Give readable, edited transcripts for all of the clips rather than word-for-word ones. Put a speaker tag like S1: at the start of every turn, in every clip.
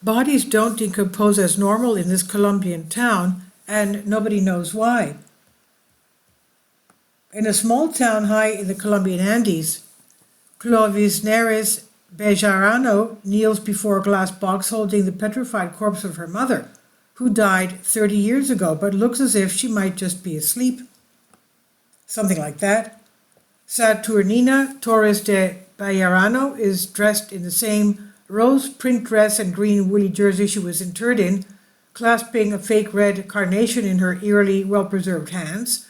S1: Bodies don't decompose as normal in this Colombian town, and nobody knows why. In a small town high in the Colombian Andes, Clovis Neres Bejarano kneels before a glass box holding the petrified corpse of her mother, who died 30 years ago, but looks as if she might just be asleep. Something like that. Saturnina Torres de Bejarano is dressed in the same rose print dress and green woolly jersey she was interred in, clasping a fake red carnation in her eerily well-preserved hands.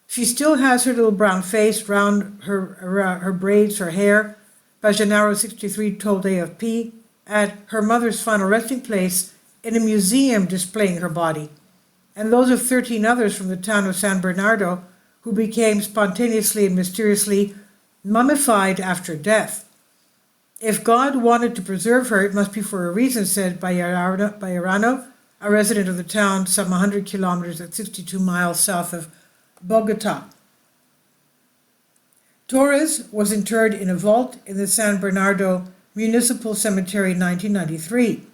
S1: She still has her little brown face round her braids, her hair. Bajanaro 63 told AFP, at her mother's final resting place in a museum displaying her body, and those of 13 others from the town of San Bernardo who became spontaneously and mysteriously mummified after death. If God wanted to preserve her, it must be for a reason, said Bejarano, a resident of the town some 100 kilometers at 62 miles south of Bogota. Torres was interred in a vault in the San Bernardo Municipal Cemetery in 1993.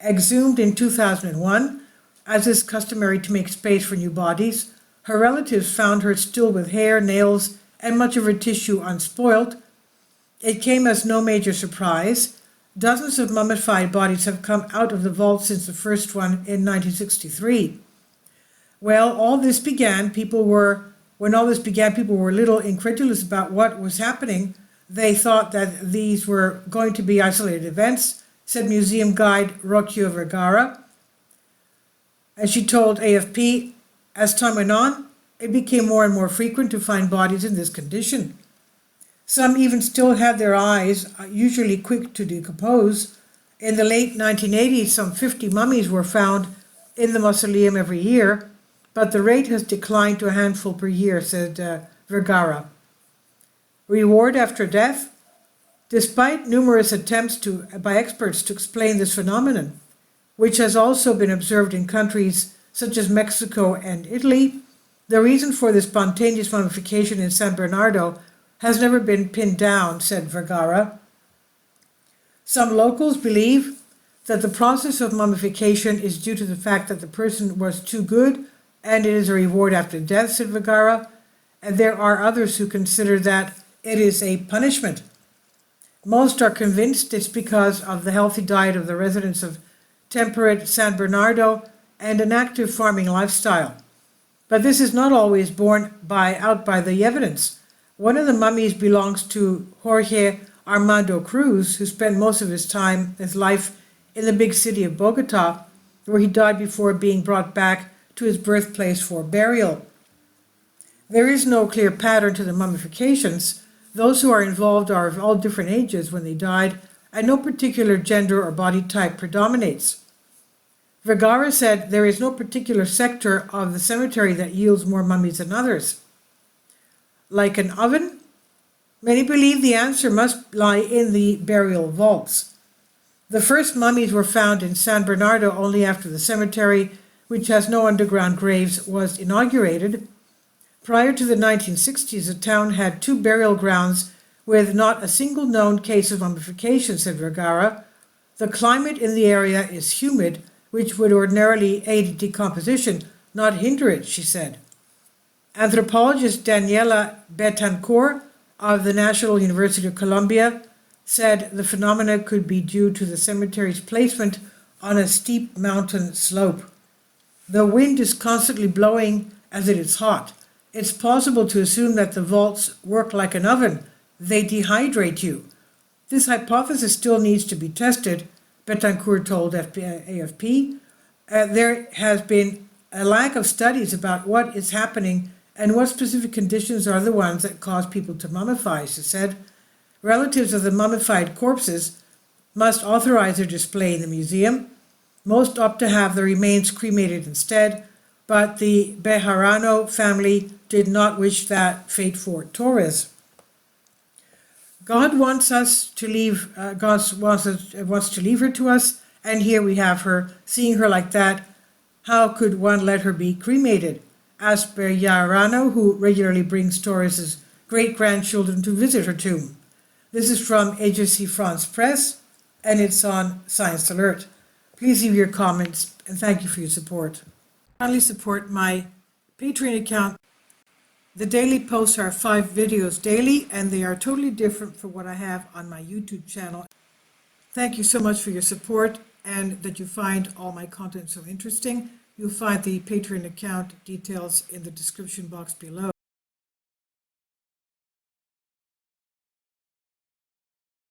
S1: Exhumed in 2001, as is customary to make space for new bodies, her relatives found her still with hair, nails, and much of her tissue unspoilt. It came as no major surprise. Dozens of mummified bodies have come out of the vault since the first one in 1963. When all this began, people were a little incredulous about what was happening. They thought that these were going to be isolated events, said museum guide Rocio Vergara. As she told AFP, as time went on, it became more and more frequent to find bodies in this condition. Some even still had their eyes, usually quick to decompose. In the late 1980s, some 50 mummies were found in the mausoleum every year, but the rate has declined to a handful per year, said Vergara. Reward after death? Despite numerous attempts by experts to explain this phenomenon, which has also been observed in countries such as Mexico and Italy, the reason for the spontaneous mummification in San Bernardo has never been pinned down, said Vergara. Some locals believe that the process of mummification is due to the fact that the person was too good and it is a reward after death, said Vergara, and there are others who consider that it is a punishment. Most are convinced it's because of the healthy diet of the residents of temperate San Bernardo and an active farming lifestyle. But this is not always borne out by the evidence. One of the mummies belongs to Jorge Armando Cruz, who spent most of his life in the big city of Bogota, where he died before being brought back to his birthplace for burial. There is no clear pattern to the mummifications. Those who are involved are of all different ages when they died, and no particular gender or body type predominates. Vergara said there is no particular sector of the cemetery that yields more mummies than others. Like an oven? Many believe the answer must lie in the burial vaults. The first mummies were found in San Bernardo only after the cemetery, which has no underground graves, was inaugurated. Prior to the 1960s, the town had 2 burial grounds with not a single known case of mummification, said Vergara. The climate in the area is humid, which would ordinarily aid decomposition, not hinder it, she said. Anthropologist Daniela Betancourt of the National University of Colombia said the phenomena could be due to the cemetery's placement on a steep mountain slope. The wind is constantly blowing as it is hot. It's possible to assume that the vaults work like an oven. They dehydrate you. This hypothesis still needs to be tested, Betancourt told AFP. There has been a lack of studies about what is happening and what specific conditions are the ones that cause people to mummify, she said. Relatives of the mummified corpses must authorize their display in the museum. Most opt to have the remains cremated instead, but the Bejarano family did not wish that fate for Torres. God wants to leave her to us, and here we have her. Seeing her like that, how could one let her be cremated? Asked Bejarano, who regularly brings Torres's great-grandchildren to visit her tomb. This is from Agency France Presse, and it's on Science Alert. Please leave your comments, and thank you for your support. Kindly support my Patreon account. The daily posts are 5 videos daily, and they are totally different from what I have on my YouTube channel. Thank you so much for your support and that you find all my content so interesting. You'll find the Patreon account details in the description box below.